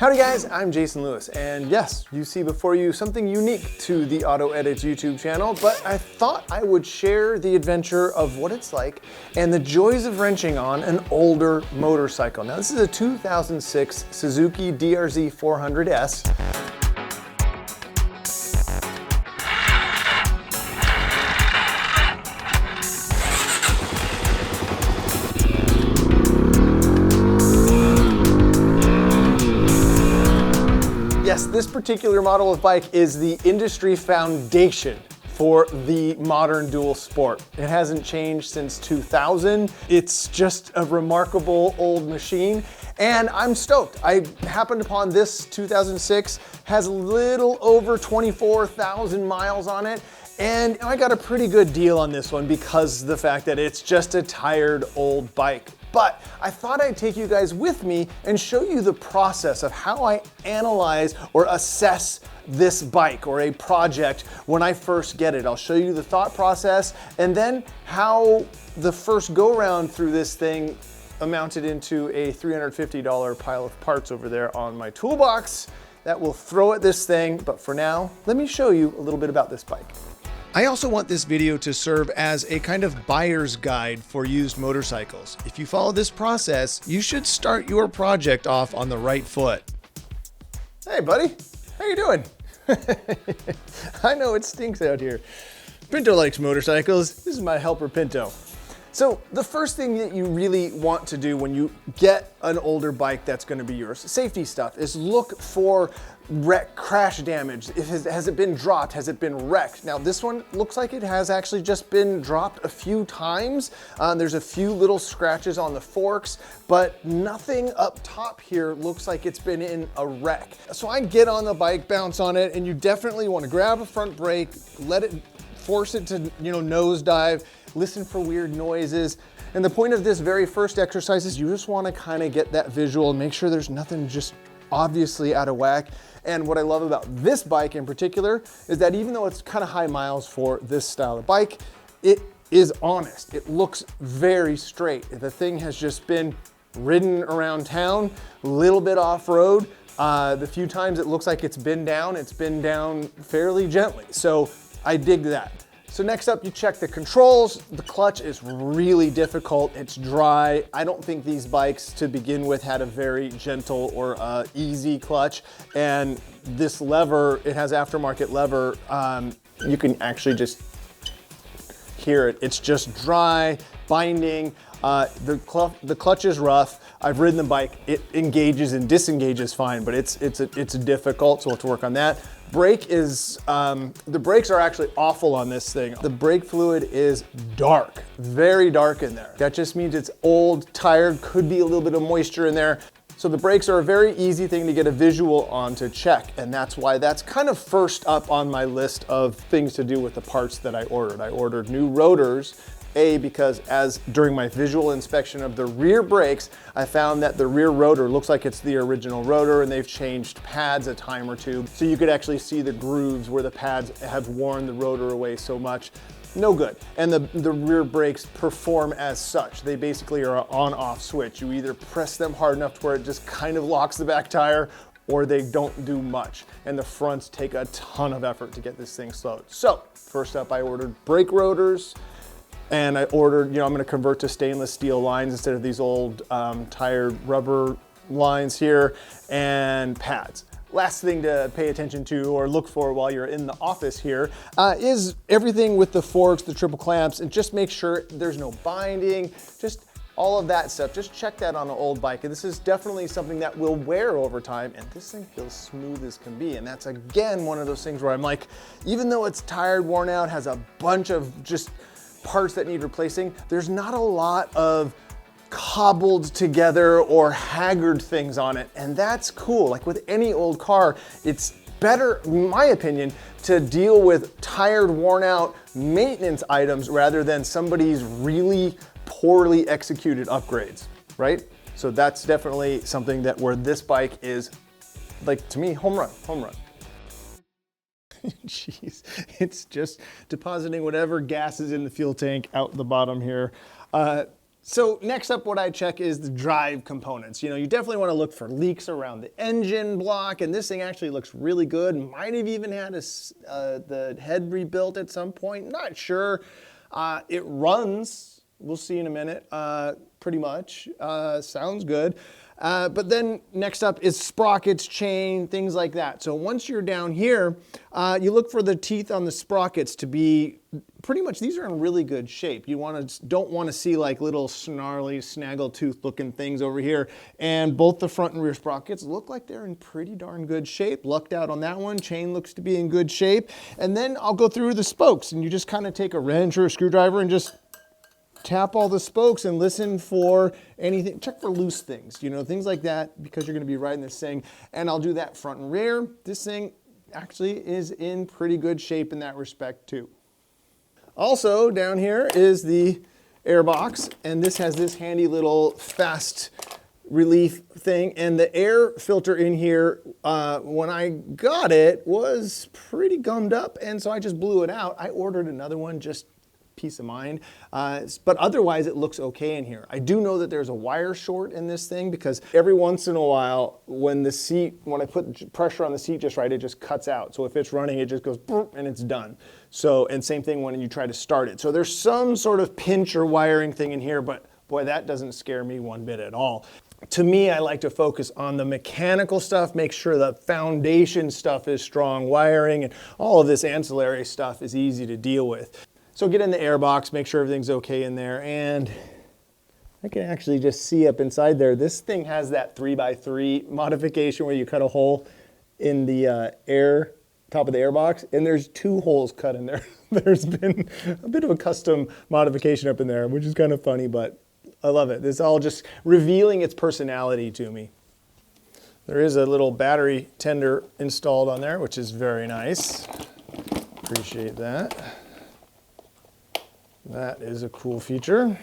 Howdy guys, I'm Jason Lewis, and yes, you see before you something unique to the AutoEdits YouTube channel, but I thought I would share the adventure of what it's like and the joys of wrenching on an older motorcycle. Now this is a 2006 Suzuki DRZ400S. Yes, this particular model of bike is the industry foundation for the modern dual sport. It hasn't changed since 2000. It's just a remarkable old machine, and I'm stoked. I happened upon this 2006, has a little over 24,000 miles on it, and I got a pretty good deal on this one because of the fact that it's just a tired old bike. But I thought I'd take you guys with me and show you the process of how I analyze or assess this bike or a project when I first get it. I'll show you the thought process and then how the first go round through this thing amounted into a $350 pile of parts over there on my toolbox that will throw at this thing. But for now, let me show you a little bit about this bike. I also want this video to serve as a kind of buyer's guide for used motorcycles. If you follow this process, you should start your project off on the right foot. Hey buddy, how you doing? I know it stinks out here. Pinto likes motorcycles. This is my helper Pinto. So the first thing that you really want to do when you get an older bike that's going to be yours, safety stuff, is look for crash damage. Has it been dropped? Has it been wrecked? Now this one looks like it has actually just been dropped a few times. There's a few little scratches on the forks, but nothing up top here looks like it's been in a wreck. So I get on the bike, bounce on it, and you definitely want to grab a front brake, force it to, nosedive, listen for weird noises. And the point of this very first exercise is you just want to kind of get that visual and make sure there's nothing just obviously out of whack. And what I love about this bike in particular is that even though it's kind of high miles for this style of bike, it is honest. It looks very straight. The thing has just been ridden around town, a little bit off-road. The few times it looks like it's been down fairly gently. So I dig that. So next up, you check the controls. The clutch is really difficult. It's dry. I don't think these bikes to begin with had a very gentle or easy clutch. And this lever, it has aftermarket lever. You can actually just hear it. It's just dry, binding. The clutch is rough. I've ridden the bike. It engages and disengages fine, but it's difficult, so we'll have to work on that. The brakes are actually awful on this thing. The brake fluid is dark, very dark in there. That just means it's old, tired, could be a little bit of moisture in there. So the brakes are a very easy thing to get a visual on to check, and that's why that's kind of first up on my list of things to do with the parts that I ordered. I ordered new rotors, because during my visual inspection of the rear brakes, I found that the rear rotor looks like it's the original rotor, and they've changed pads a time or two. So you could actually see the grooves where the pads have worn the rotor away so much. No good. And the rear brakes perform as such. They basically are an on-off switch. You either press them hard enough to where it just kind of locks the back tire, or they don't do much. And the fronts take a ton of effort to get this thing slowed. So first up, I ordered brake rotors. And I ordered, I'm gonna convert to stainless steel lines instead of these old tired rubber lines here, and pads. Last thing to pay attention to or look for while you're in the office here is everything with the forks, the triple clamps, and just make sure there's no binding, just all of that stuff. Just check that on an old bike. And this is definitely something that will wear over time, and this thing feels smooth as can be. And that's again one of those things where I'm like, even though it's tired, worn out, has a bunch of just parts that need replacing, there's not a lot of cobbled together or haggard things on it, and that's cool. Like with any old car, it's better, in my opinion, to deal with tired, worn out maintenance items rather than somebody's really poorly executed upgrades, right? So that's definitely something where this bike is, like, to me, home run. Jeez, it's just depositing whatever gas is in the fuel tank out the bottom here. So next up, what I check is the drive components. You know, you definitely want to look for leaks around the engine block, and this thing actually looks really good. Might have even had the head rebuilt at some point, not sure. It runs, we'll see in a minute, pretty much. Sounds good. But then next up is sprockets, chain, things like that. So once you're down here, you look for the teeth on the sprockets to be pretty much, these are in really good shape. You don't want to see like little snarly, snaggletooth looking things over here. And both the front and rear sprockets look like they're in pretty darn good shape. Lucked out on that one. Chain looks to be in good shape. And then I'll go through the spokes, and you just kind of take a wrench or a screwdriver and just tap all the spokes and listen for anything, check for loose things, you know, things like that, because you're going to be riding this thing. And I'll do that front and rear. This thing actually is in pretty good shape in that respect too. Also down here is the air box, and this has this handy little fast relief thing, and the air filter in here, when I got it, was pretty gummed up, and so I just blew it out. I ordered another one, just peace of mind, but otherwise it looks okay in here. I do know that there's a wire short in this thing, because every once in a while when I put pressure on the seat just right, it just cuts out. So if it's running, it just goes boop, and it's done. So, and same thing when you try to start it. So there's some sort of pinch or wiring thing in here, but boy, that doesn't scare me one bit at all. To me, I like to focus on the mechanical stuff, make sure the foundation stuff is strong, wiring, and all of this ancillary stuff is easy to deal with. So get in the air box, make sure everything's okay in there, and I can actually just see up inside there. This thing has that 3x3 modification where you cut a hole in the top of the air box, and there's 2 holes cut in there. There's been a bit of a custom modification up in there, which is kind of funny, but I love it. It's all just revealing its personality to me. There is a little battery tender installed on there, which is very nice. Appreciate that. That is a cool feature.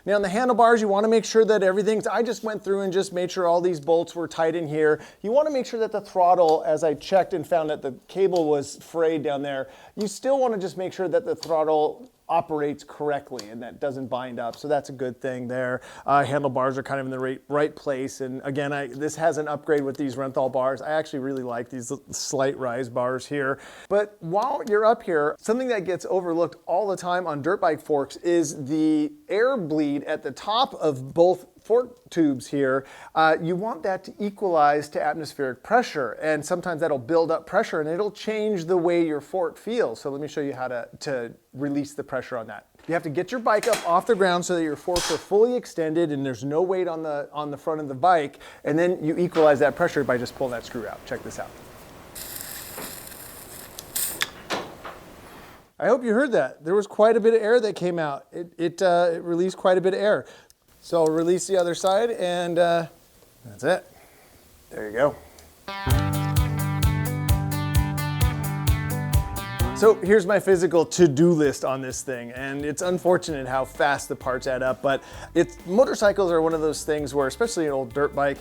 Now on the handlebars, you want to make sure that I just went through and just made sure all these bolts were tight in here. You want to make sure that the throttle, as I checked and found that the cable was frayed down there, you still want to just make sure that the throttle operates correctly and that doesn't bind up. So that's a good thing there. Handlebars are kind of in the right place. And again, this has an upgrade with these Renthal bars. I actually really like these slight rise bars here. But while you're up here, something that gets overlooked all the time on dirt bike forks is the air bleed at the top of both fork tubes here. You want that to equalize to atmospheric pressure, and sometimes that'll build up pressure and it'll change the way your fork feels. So let me show you how to release the pressure on that. You have to get your bike up off the ground so that your forks are fully extended and there's no weight on the front of the bike, and then you equalize that pressure by just pulling that screw out. Check this out. I hope you heard that. There was quite a bit of air that came out. It released quite a bit of air. So I'll release the other side, and that's it. There you go. So here's my physical to-do list on this thing, and it's unfortunate how fast the parts add up, but motorcycles are one of those things where, especially an old dirt bike,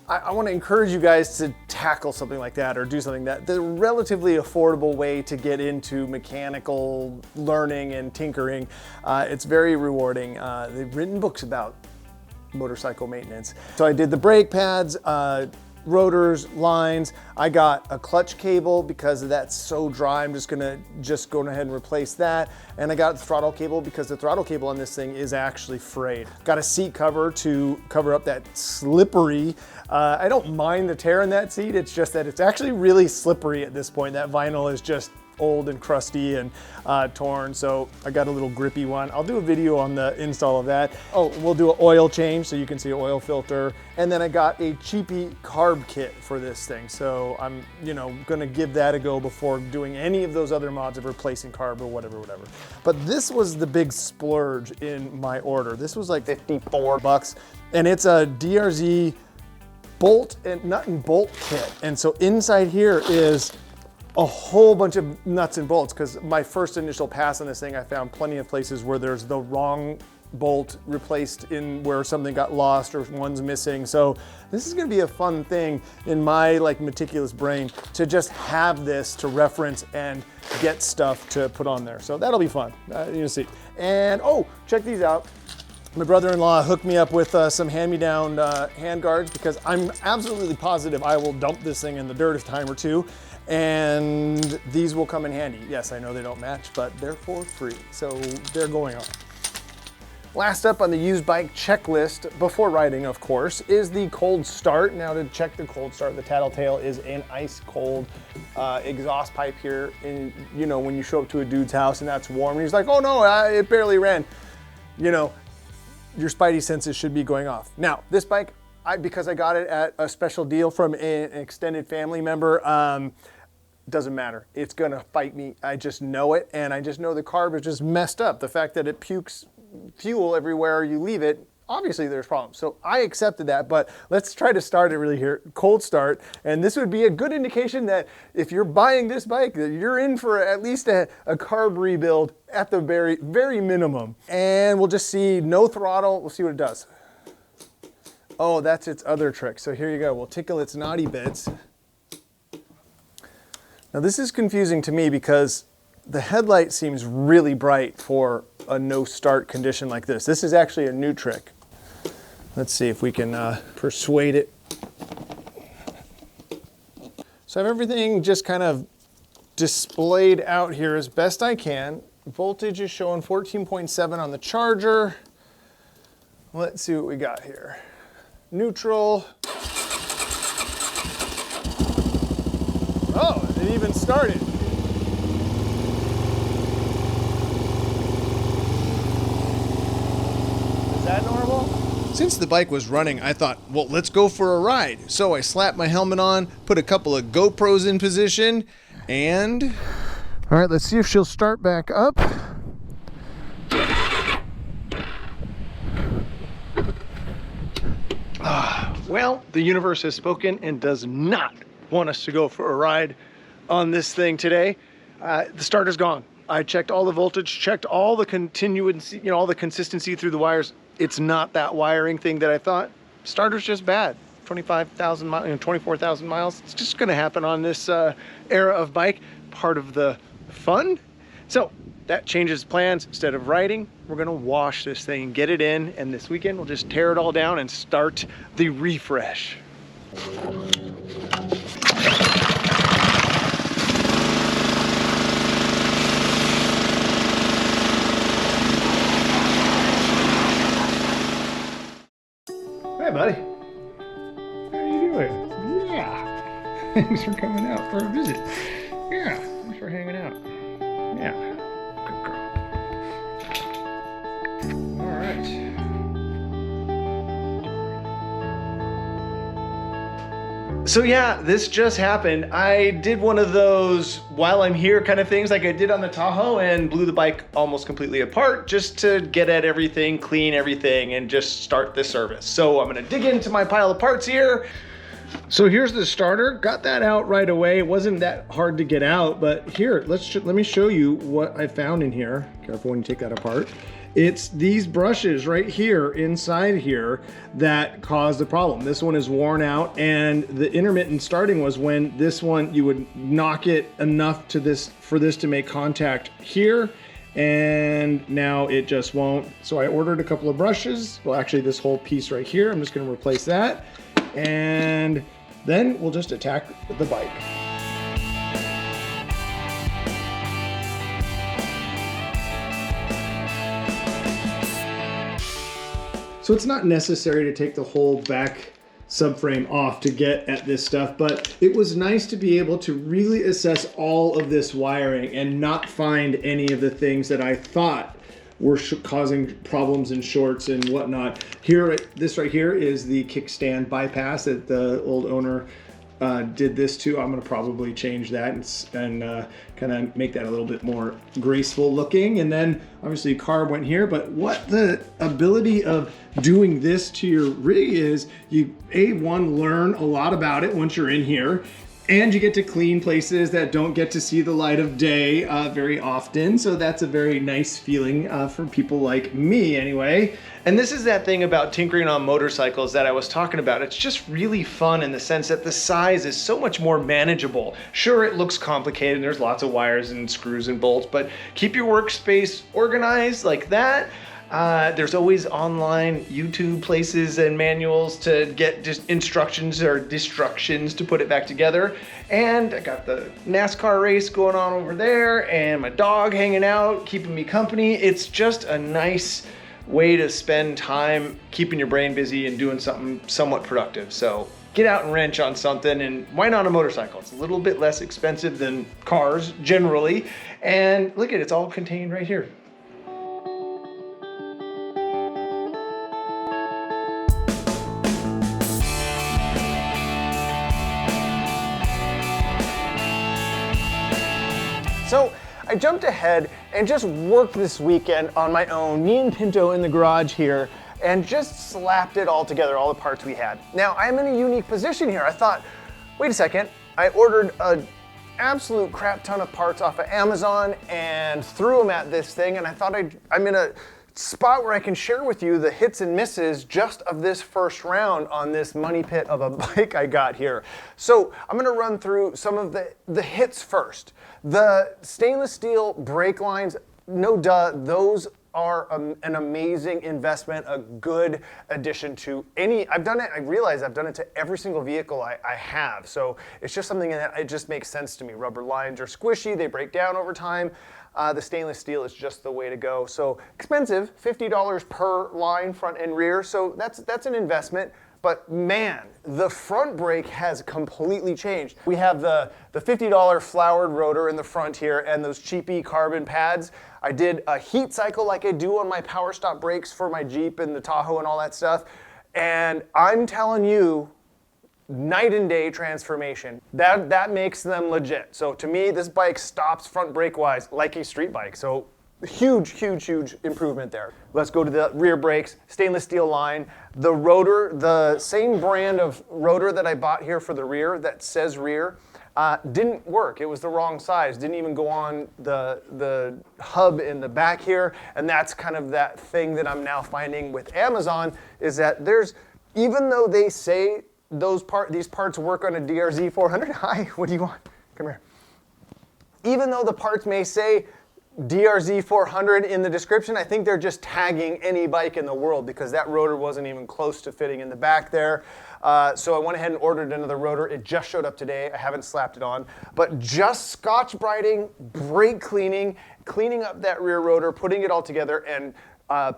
I want to encourage you guys to tackle something like that or do something the relatively affordable way to get into mechanical learning and tinkering. It's very rewarding. They've written books about motorcycle maintenance. So I did the brake pads, rotors, lines. I got a clutch cable because that's so dry. I'm just go ahead and replace that. And I got the throttle cable because the throttle cable on this thing is actually frayed. Got a seat cover to cover up that slippery. I don't mind the tear in that seat. It's just that it's actually really slippery at this point. That vinyl is just old and crusty and torn, so I got a little grippy one. I'll do a video on the install of that. Oh, we'll do an oil change so you can see an oil filter. And then I got a cheapy carb kit for this thing. So I'm, gonna give that a go before doing any of those other mods of replacing carb or whatever. But this was the big splurge in my order. This was like 54 bucks, and it's a DRZ bolt and nut and bolt kit. And so inside here is a whole bunch of nuts and bolts, because my first initial pass on this thing, I found plenty of places where there's the wrong bolt replaced in where something got lost or one's missing. So this is gonna be a fun thing in my like meticulous brain to just have this to reference and get stuff to put on there. So that'll be fun, you'll see. And oh, check these out. My brother-in-law hooked me up with some hand-me-down hand guards because I'm absolutely positive I will dump this thing in the dirt a time or two, and these will come in handy. Yes, I know they don't match, but they're for free, so they're going on. Last up on the used bike checklist, before riding of course, is the cold start. Now to check the cold start, the Tattletale is an ice cold exhaust pipe here. And you know, when you show up to a dude's house and that's warm, and he's like, oh no, it barely ran. You know, your spidey senses should be going off. Now, this bike, because I got it at a special deal from an extended family member, doesn't matter. It's gonna fight me. I just know it, and I just know the carb is just messed up. The fact that it pukes fuel everywhere you leave it, obviously there's problems. So I accepted that, but let's try to start it really here. Cold start, and this would be a good indication that if you're buying this bike, that you're in for at least a carb rebuild at the very, very minimum. And we'll just see no throttle. We'll see what it does. Oh, that's its other trick. So here you go. We'll tickle its naughty bits. Now this is confusing to me because the headlight seems really bright for a no start condition like this. This is actually a new trick. Let's see if we can persuade it. So I have everything just kind of displayed out here as best I can. Voltage is showing 14.7 on the charger. Let's see what we got here. Neutral. Oh, it even started. Is that normal? Since the bike was running, I thought, well, let's go for a ride. So I slapped my helmet on, put a couple of GoPros in position, and... All right, let's see if she'll start back up. Well, the universe has spoken and does not want us to go for a ride on this thing today. The starter's gone. I checked all the voltage, checked all the continuity, you know, all the consistency through the wires. It's not that wiring thing that I thought. Starter's just bad. 25,000 miles, 24,000 miles. It's just gonna happen on this era of bike. Part of the fun. So that changes plans. Instead of riding, we're gonna wash this thing and get it in. And this weekend, we'll just tear it all down and start the refresh. Hey, buddy. How are you doing? Yeah. Thanks for coming out for a visit. Yeah. Thanks for hanging out. Yeah. Good girl. All right. So yeah, this just happened. I did one of those while I'm here kind of things like I did on the Tahoe and blew the bike almost completely apart just to get at everything, clean everything, and just start the service. So I'm gonna dig into my pile of parts here. So here's the starter. Got that out right away. It wasn't that hard to get out, but here, let me show you what I found in here. Careful when you take that apart. It's these brushes right here inside here that caused the problem. This one is worn out, and the intermittent starting was when this one, you would knock it enough to this for this to make contact here, and now it just won't. So I ordered a couple of brushes. Well, actually this whole piece right here, I'm just gonna replace that, and then we'll just attack the bike. So it's not necessary to take the whole back subframe off to get at this stuff, but it was nice to be able to really assess all of this wiring and not find any of the things that I thought were causing problems and shorts and whatnot. Here, this right here is the kickstand bypass that the old owner did this to. I'm gonna probably change that and kind of make that a little bit more graceful looking. And then obviously carb went here, but what the ability of doing this to your rig is, you one, learn a lot about it once you're in here, And you get to clean places that don't get to see the light of day very often. So that's a very nice feeling for people like me anyway. And this is that thing about tinkering on motorcycles that I was talking about. It's just really fun in the sense that the size is so much more manageable. Sure, it looks complicated. There's lots of wires and screws and bolts, but keep your workspace organized like that. There's always online YouTube places and manuals to get just instructions or destructions to put it back together. And I got the NASCAR race going on over there and my dog hanging out, keeping me company. It's just a nice way to spend time keeping your brain busy and doing something somewhat productive. So get out and wrench on something, and why not a motorcycle? It's a little bit less expensive than cars generally. And look at it, it's all contained right here. So I jumped ahead and just worked this weekend on my own, me and Pinto in the garage here, and just slapped it all together, all the parts we had. Now, I'm in a unique position here. I thought, wait a second, I ordered an absolute crap ton of parts off of Amazon and threw them at this thing, and I thought I'm in a spot where I can share with you the hits and misses just of this first round on this money pit of a bike I got here. So I'm gonna run through some of the hits first. The stainless steel brake lines, no duh, those are an amazing investment, a good addition to any, I've done it, I realize I've done it to every single vehicle I have. So it's just something that it just makes sense to me. Rubber lines are squishy, they break down over time. The stainless steel is just the way to go. So expensive, $50 per line, front and rear. So that's an investment. But man, the front brake has completely changed. We have the $50 flowered rotor in the front here and those cheapy carbon pads. I did a heat cycle like I do on my power stop brakes for my Jeep and the Tahoe and all that stuff. And I'm telling you, night and day transformation. That makes them legit. So to me, this bike stops front brake wise like a street bike. So huge, huge, huge improvement there. Let's go to the rear brakes, stainless steel line. The rotor, the same brand of rotor that I bought here for the rear that says rear, didn't work. It was the wrong size. Didn't even go on the hub in the back here. And that's kind of that thing that I'm now finding with Amazon is that even though they say these parts work on a DRZ400, hi, what do you want? Come here. Even though the parts may say DRZ400 in the description, I think they're just tagging any bike in the world because that rotor wasn't even close to fitting in the back there. So I went ahead and ordered another rotor. It just showed up today. I haven't slapped it on. But just Scotch brighting, brake cleaning, cleaning up that rear rotor, putting it all together, and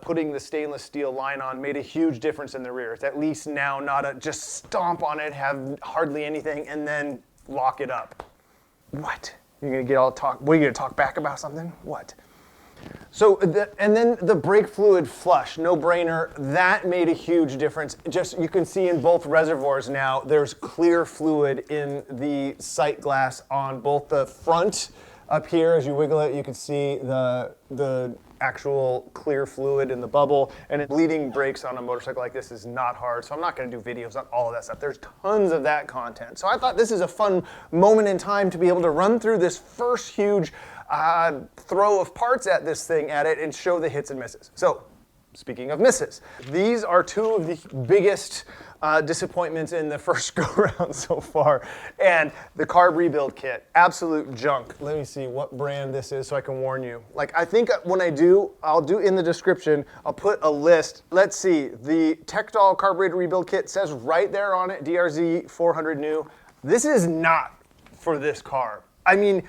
putting the stainless steel line on made a huge difference in the rear. It's at least now not just stomp on it, have hardly anything, and then lock it up. What? You're gonna get all talk, what, are you gonna talk back about something? What? So, and then the brake fluid flush, no brainer, that made a huge difference. Just, you can see in both reservoirs now, there's clear fluid in the sight glass on both the front up here. As you wiggle it, you can see the actual clear fluid in the bubble, and bleeding brakes on a motorcycle like this is not hard, so I'm not going to do videos on all of that stuff. There's tons of that content. So I thought this is a fun moment in time to be able to run through this first huge throw of parts at this thing at it and show the hits and misses. So speaking of misses, these are two of the biggest disappointments in the first go-round so far. And the carb rebuild kit, absolute junk. Let me see what brand this is so I can warn you. Like, I think when I'll do in the description, I'll put a list. Let's see, the Tekdal carburetor rebuild kit says right there on it, DRZ400 new. This is not for this car. I mean,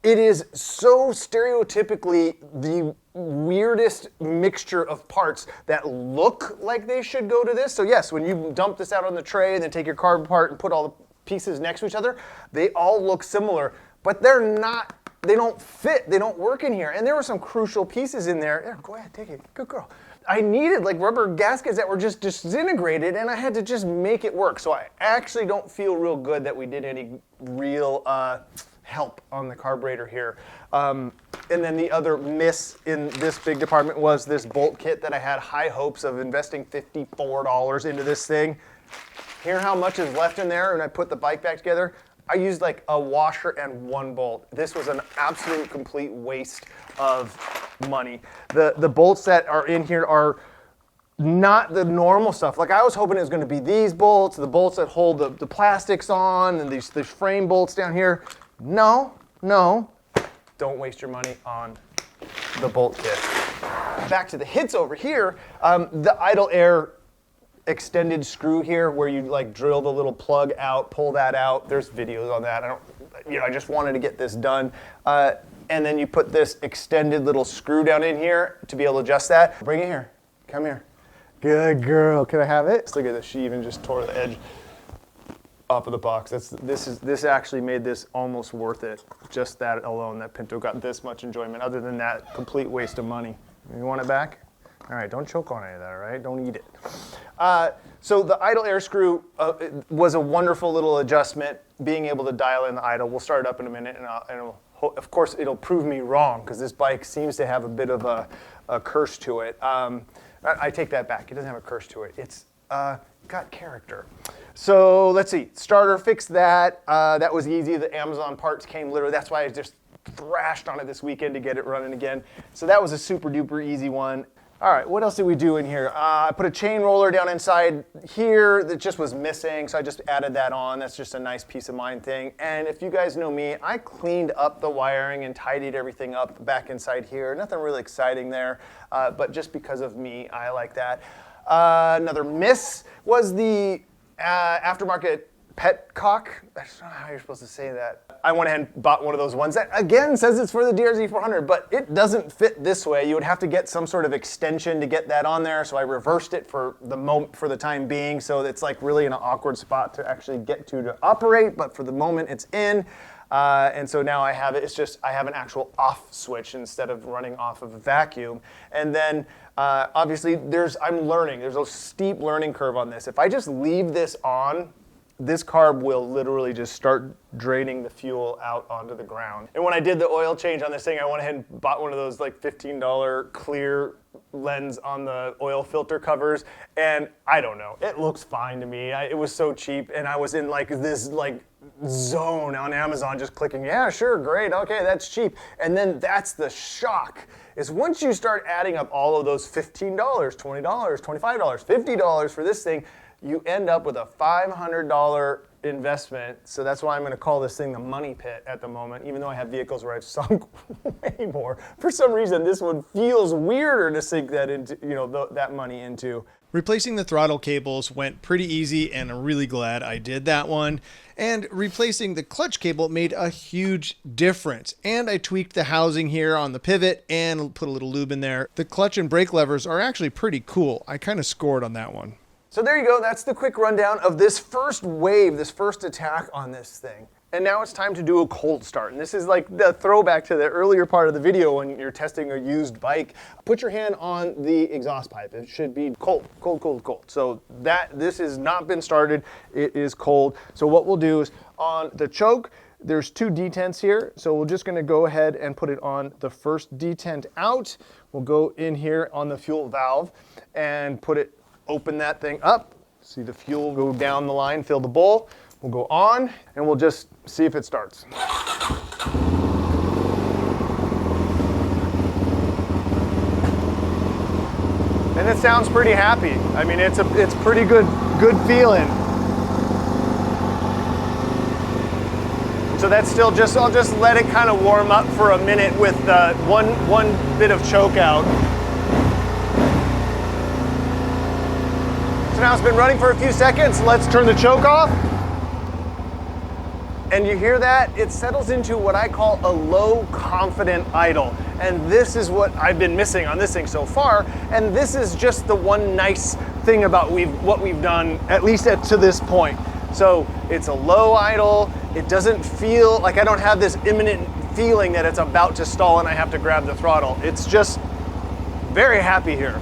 it is so stereotypically the weirdest mixture of parts that look like they should go to this. So yes, when you dump this out on the tray and then take your carb apart and put all the pieces next to each other, they all look similar, but they're not, they don't fit, they don't work in here. And there were some crucial pieces in there. There, go ahead, take it, good girl. I needed like rubber gaskets that were just disintegrated, and I had to just make it work. So I actually don't feel real good that we did any real help on the carburetor here. And then the other miss in this big department was this bolt kit that I had high hopes of investing $54 into this thing. Hear how much is left in there, and I put the bike back together. I used like a washer and one bolt. This was an absolute complete waste of money. The bolts that are in here are not the normal stuff. Like I was hoping it was going to be these bolts, the bolts that hold the plastics on, and these frame bolts down here. No, don't waste your money on the bolt kit. Back to the hits over here, the idle air extended screw here where you like drill the little plug out, pull that out. There's videos on that. I just wanted to get this done. And then you put this extended little screw down in here to be able to adjust that. Bring it here. Come here. Good girl. Can I have it? Look at this. She even just tore the edge off of the box. This actually made this almost worth it. Just that alone, that Pinto got this much enjoyment. Other than that, complete waste of money. You want it back? All right, don't choke on any of that, all right? Don't eat it. So the idle air screw was a wonderful little adjustment, being able to dial in the idle. We'll start it up in a minute, and of course, it'll prove me wrong, because this bike seems to have a bit of a curse to it. I take that back. It doesn't have a curse to it. It's got character. So let's see. Starter, fixed that. That was easy. The Amazon parts came literally. That's why I just thrashed on it this weekend to get it running again. So that was a super duper easy one. All right, what else did we do in here? I put a chain roller down inside here that just was missing, so I just added that on. That's just a nice peace of mind thing. And if you guys know me, I cleaned up the wiring and tidied everything up back inside here. Nothing really exciting there, but just because of me, I like that. Another miss was the aftermarket petcock. I don't know how you're supposed to say that. I went ahead and bought one of those ones that, again, says it's for the DRZ400, but it doesn't fit this way. You would have to get some sort of extension to get that on there, so I reversed it for the time being, so it's like really in an awkward spot to actually get to operate, but for the moment it's in. And so now I have it. It's just I have an actual off switch instead of running off of a vacuum. And then obviously I'm learning. There's a steep learning curve on this. If I just leave this on, this carb will literally just start draining the fuel out onto the ground. And when I did the oil change on this thing, I went ahead and bought one of those like $15 clear lens on the oil filter covers, and I don't know, it looks fine to me. It was so cheap, and I was in like this like zone on Amazon just clicking, yeah, sure, great, okay, that's cheap. And then that's the shock, is once you start adding up all of those $15, $20, $25, $50 for this thing, you end up with a $500 investment. So that's why I'm going to call this thing the money pit at the moment, even though I have vehicles where I've sunk way more. For some reason, this one feels weirder to sink that into, that money into. Replacing the throttle cables went pretty easy, and I'm really glad I did that one. And replacing the clutch cable made a huge difference. And I tweaked the housing here on the pivot and put a little lube in there. The clutch and brake levers are actually pretty cool. I kind of scored on that one. So there you go, that's the quick rundown of this first wave, this first attack on this thing. And now it's time to do a cold start. And this is like the throwback to the earlier part of the video when you're testing a used bike. Put your hand on the exhaust pipe. It should be cold, cold, cold, cold. So this has not been started, it is cold. So what we'll do is on the choke, there's two detents here. So we're just gonna go ahead and put it on the first detent out. We'll go in here on the fuel valve and open that thing up. See the fuel go down the line, fill the bowl. We'll go on and we'll just see if it starts. And it sounds pretty happy. I mean, it's pretty good feeling. So that's still I'll just let it kind of warm up for a minute with one bit of choke out. So now it's been running for a few seconds. Let's turn the choke off. And you hear that? It settles into what I call a low confident idle. And this is what I've been missing on this thing so far. And this is just the one nice thing about what we've done, at least to this point. So it's a low idle. It doesn't feel like I don't have this imminent feeling that it's about to stall and I have to grab the throttle. It's just very happy here.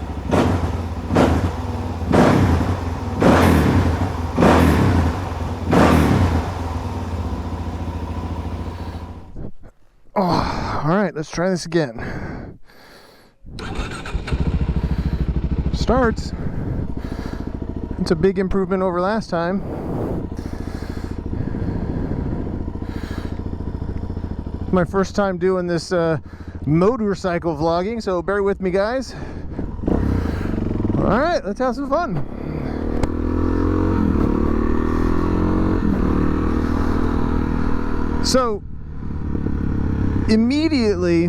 Oh, all right, let's try this again. Starts. It's a big improvement over last time. My first time doing this motorcycle vlogging, so bear with me, guys. All right, let's have some fun. So immediately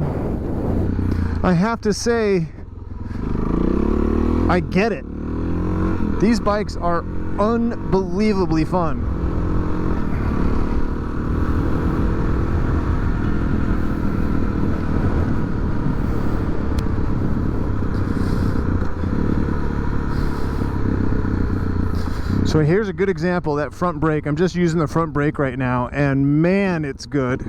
I have to say I get it. These bikes are unbelievably fun. So here's a good example, that front brake. I'm just using the front brake right now, and man, it's good.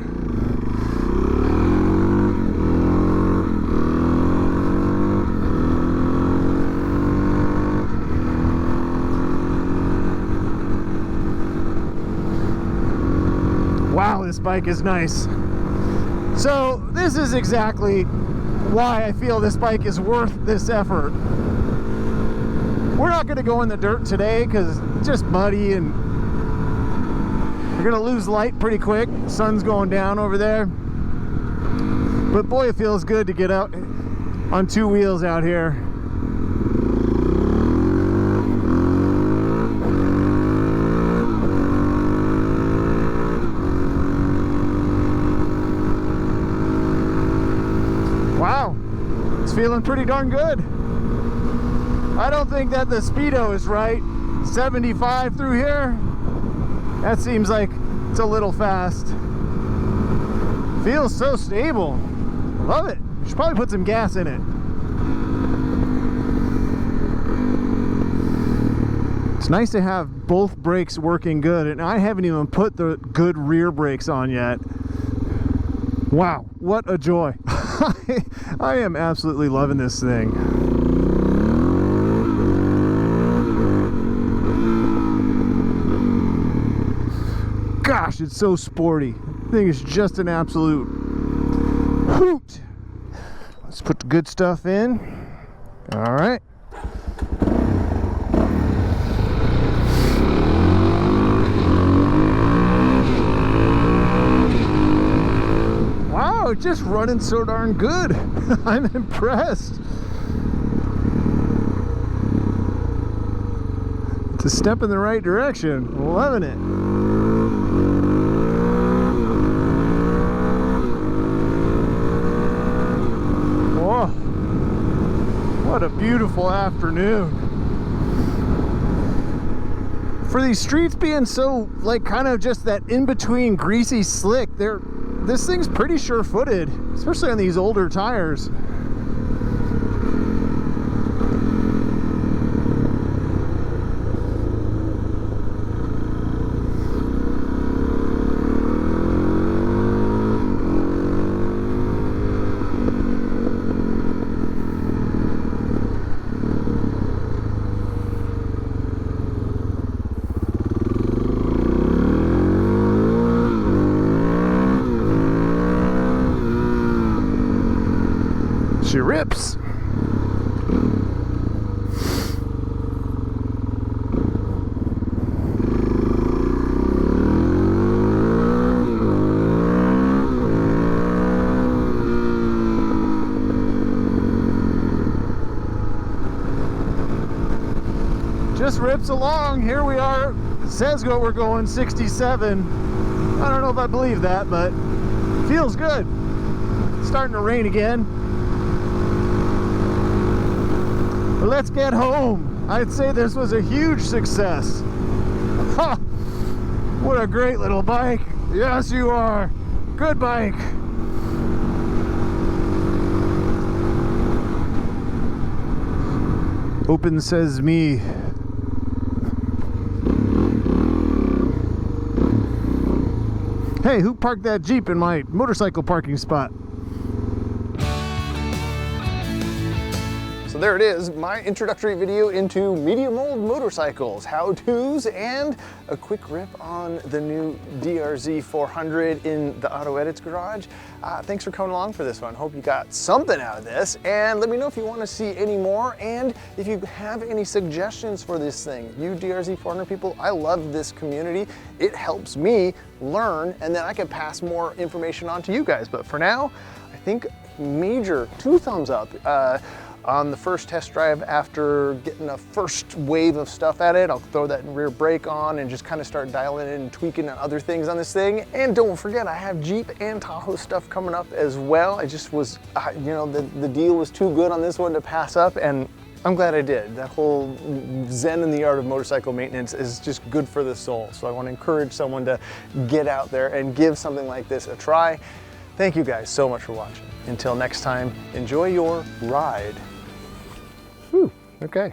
Wow, this bike is nice. So this is exactly why I feel this bike is worth this effort. We're not going to go in the dirt today because it's just muddy and you're going to lose light pretty quick. The sun's going down over there. But boy, it feels good to get out on two wheels out here. Wow, it's feeling pretty darn good. I don't think that the speedo is right. 75 through here, that seems like it's a little fast. Feels so stable. Love it. Should probably put some gas in it. It's nice to have both brakes working good, and I haven't even put the good rear brakes on yet. Wow, what a joy. I am absolutely loving this thing. Gosh, it's so sporty. I think it's just an absolute hoot. Let's put the good stuff in. All right. Wow, it's just running so darn good. I'm impressed. It's a step in the right direction. Loving it. What a beautiful afternoon. For these streets being so, like, kind of just that in-between greasy slick, this thing's pretty sure-footed, especially on these older tires. She rips. Just rips along. Here we are. It says we're going 67. I don't know if I believe that, but it feels good. It's starting to rain again. But let's get home. I'd say this was a huge success. Ha! What a great little bike. Yes, you are. Good bike. Open says me. Hey, who parked that Jeep in my motorcycle parking spot? So there it is, my introductory video into medium old motorcycles, how-tos, and a quick rip on the new DRZ400 in the AutoEdits garage. Thanks for coming along for this one. Hope you got something out of this, and let me know if you want to see any more, and if you have any suggestions for this thing. You DRZ400 people, I love this community. It helps me learn, and then I can pass more information on to you guys. But for now, I think major 2 thumbs up on the first test drive. After getting a first wave of stuff at it, I'll throw that rear brake on and just kind of start dialing in and tweaking other things on this thing. And don't forget, I have Jeep and Tahoe stuff coming up as well. I just was, you know, the deal was too good on this one to pass up, and I'm glad I did. That whole zen in the art of motorcycle maintenance is just good for the soul. So I want to encourage someone to get out there and give something like this a try. Thank you guys so much for watching. Until next time, enjoy your ride. Whew, okay.